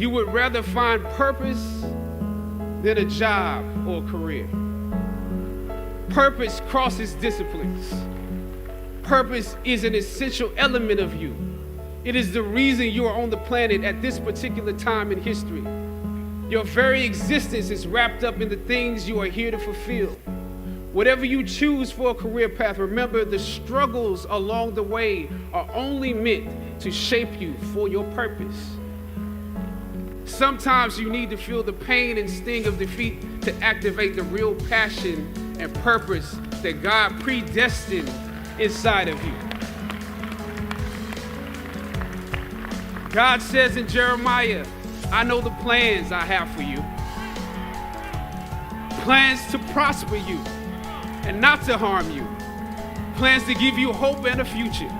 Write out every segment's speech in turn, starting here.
You would rather find purpose than a job or a career. Purpose crosses disciplines. Purpose is an essential element of you. It is the reason you are on the planet at this particular time in history. Your very existence is wrapped up in the things you are here to fulfill. Whatever you choose for a career path, remember the struggles along the way are only meant to shape you for your purpose. Sometimes you need to feel the pain and sting of defeat to activate the real passion and purpose that God predestined inside of you. God says in Jeremiah, I know the plans I have for you. Plans to prosper you and not to harm you. Plans to give you hope and a future.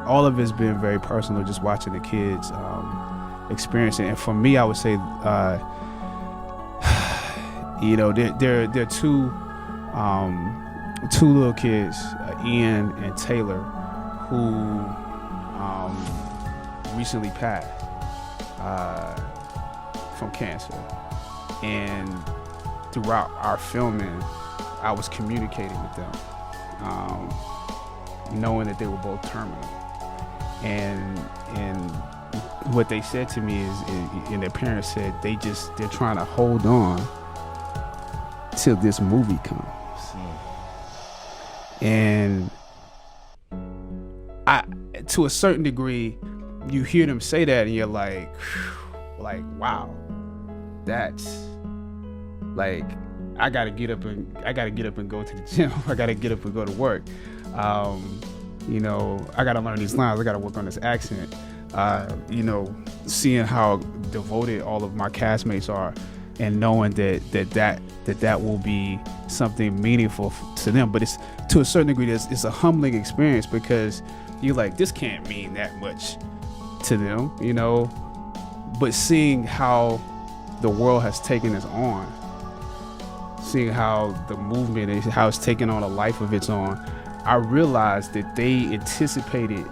All of it's been very personal, just watching the kids experience it. And for me, I would say, there are two little kids, Ian and Taylor, who recently passed from cancer. And throughout our filming, I was communicating with them, knowing that they were both terminal. And what they said to me is, and their parents said, they're trying to hold on till this movie comes. And to a certain degree, you hear them say that and you're like, wow, that's like, I gotta get up and go to the gym. I gotta get up and go to work. I gotta learn these lines. I gotta work on this accent. Seeing how devoted all of my castmates are, and knowing that will be something meaningful to them. But it's, to a certain degree, it's a humbling experience, because you're like, this can't mean that much to them, But seeing how the world has taken us on, seeing how the movement, how it's taken on a life of its own, I realized that they anticipated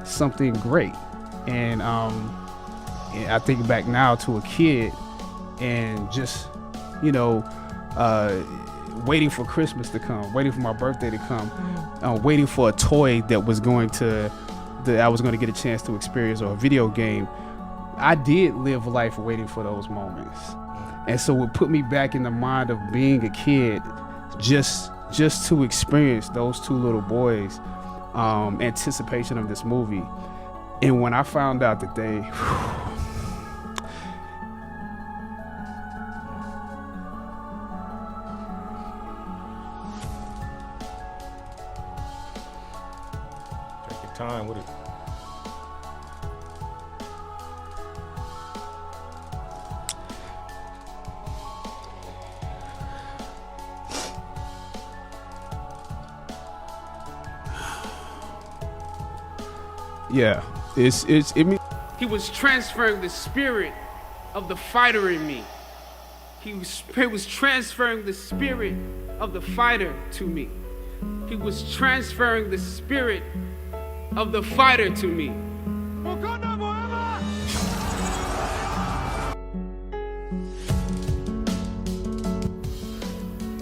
something great. And I think back now to a kid and just, waiting for Christmas to come, waiting for my birthday to come, waiting for a toy that I was going to get a chance to experience, or a video game. I did live life waiting for those moments. And so it put me back in the mind of being a kid, just to experience those two little boys' anticipation of this movie. And when I found out that they take your time with it. Yeah, He was transferring the spirit of the fighter in me. He was transferring the spirit of the fighter to me. He was transferring the spirit of the fighter to me.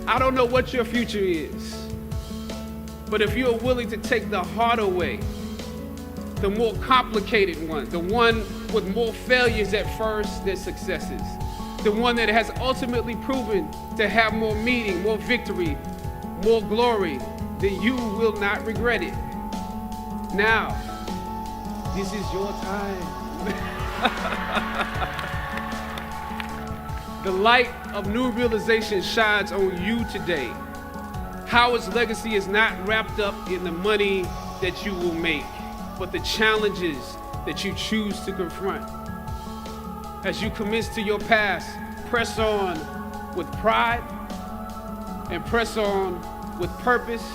I don't know what your future is, but if you are willing to take the harder way, the more complicated one, the one with more failures at first than successes, the one that has ultimately proven to have more meaning, more victory, more glory, then you will not regret it. Now, this is your time. The light of new realization shines on you today. Howard's legacy is not wrapped up in the money that you will make, but the challenges that you choose to confront. As you commence to your past, press on with pride and press on with purpose.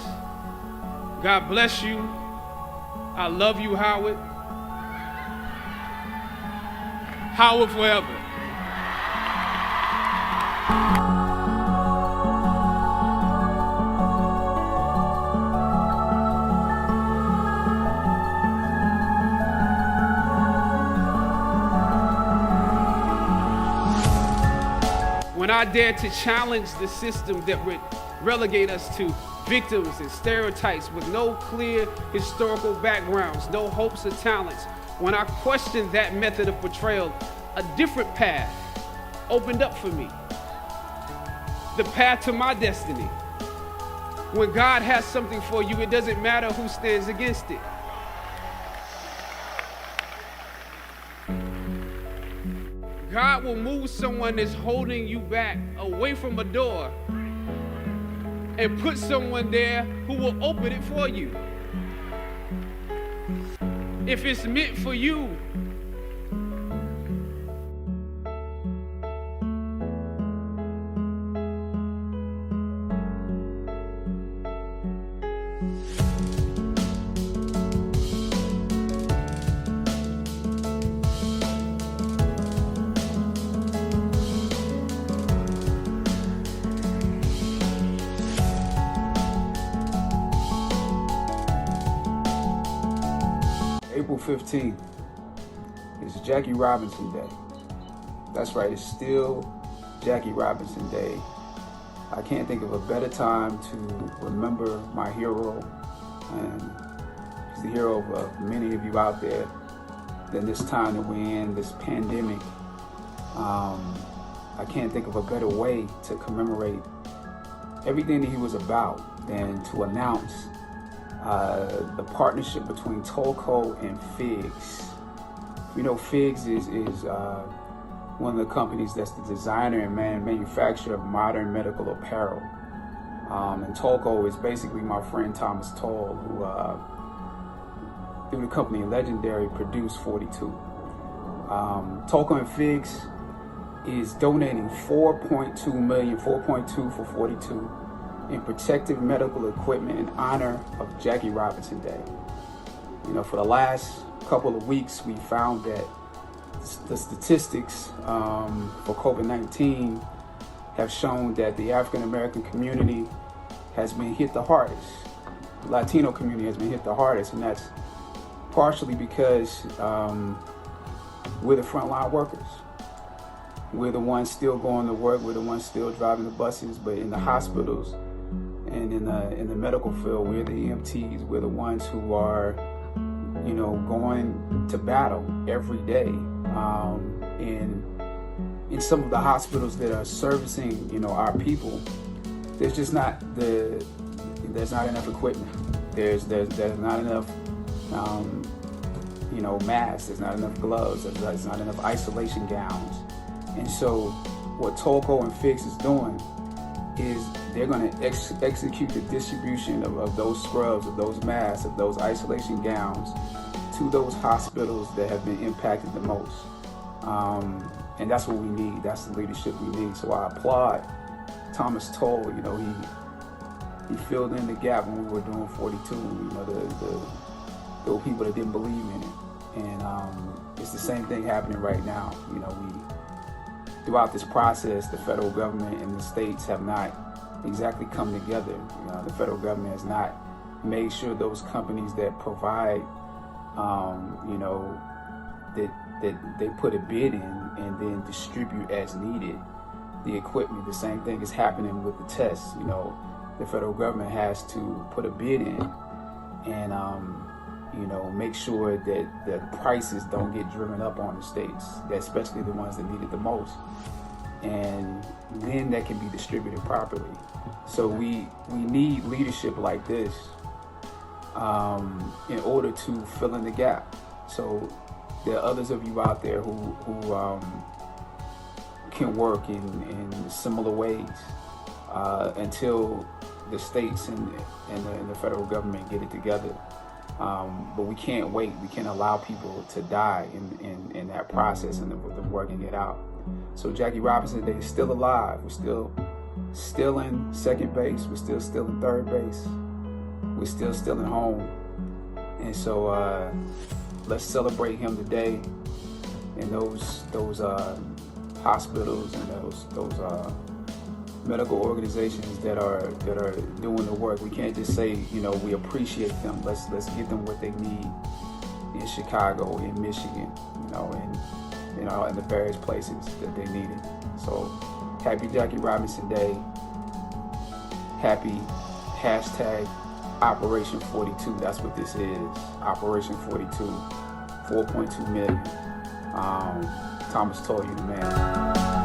God bless you. I love you, Howard. Howard forever. When I dare to challenge the system that would relegate us to victims and stereotypes with no clear historical backgrounds, no hopes or talents, when I questioned that method of portrayal, a different path opened up for me. The path to my destiny. When God has something for you, it doesn't matter who stands against it. God will move someone that's holding you back away from a door and put someone there who will open it for you. If it's meant for you, April 15th is Jackie Robinson Day. That's right, it's still Jackie Robinson Day. I can't think of a better time to remember my hero, and he's the hero of many of you out there, than this time that we're in, this pandemic. I can't think of a better way to commemorate everything that he was about than to announce the partnership between Tolco and Figs. You know, Figs is one of the companies that's the designer and manufacturer of modern medical apparel. And Tolco is basically my friend Thomas Toll, who through the company Legendary produced 42. Tolco and Figs is donating $4.2 million for 42 in protective medical equipment in honor of Jackie Robinson Day. You know, for the last couple of weeks, we found that the statistics for COVID-19 have shown that the African American community has been hit the hardest. The Latino community has been hit the hardest, and that's partially because we're the frontline workers. We're the ones still going to work. We're the ones still driving the buses, but in the hospitals and in the medical field, we're the EMTs. We're the ones who are, you know, going to battle every day. In some of the hospitals that are servicing, you know, our people, there's not enough equipment. There's not enough, you know, masks. There's not enough gloves. There's not enough isolation gowns. And so what Tolco and Fix is doing is they're going to execute the distribution of those scrubs, of those masks, of those isolation gowns to those hospitals that have been impacted the most. And that's what we need. That's the leadership we need. So I applaud Thomas Toll. You know, he filled in the gap when we were doing 42. You know, there were people that didn't believe in it. And it's the same thing happening right now. You know, throughout this process, the federal government and the states have not exactly come together. You know, the federal government has not made sure those companies that provide, you know, that they put a bid in and then distribute as needed the equipment. The same thing is happening with the tests. You know, the federal government has to put a bid in and, you know, make sure that the prices don't get driven up on the states, especially the ones that need it the most. And then that can be distributed properly. So we need leadership like this in order to fill in the gap. So there are others of you out there who can work in similar ways until the states and the federal government get it together. But we can't wait. We can't allow people to die in that process and the working it out. So Jackie Robinson Day is still alive. We're still in second base. We're still in third base. We're still in home. And so let's celebrate him today. And those hospitals and those medical organizations that are doing the work. We can't just say, we appreciate them. Let's give them what they need in Chicago, in Michigan, and the various places that they need it. So happy Jackie Robinson Day. Happy hashtag Operation 42. That's what this is. Operation 42. 4.2 million. Thomas told you the man.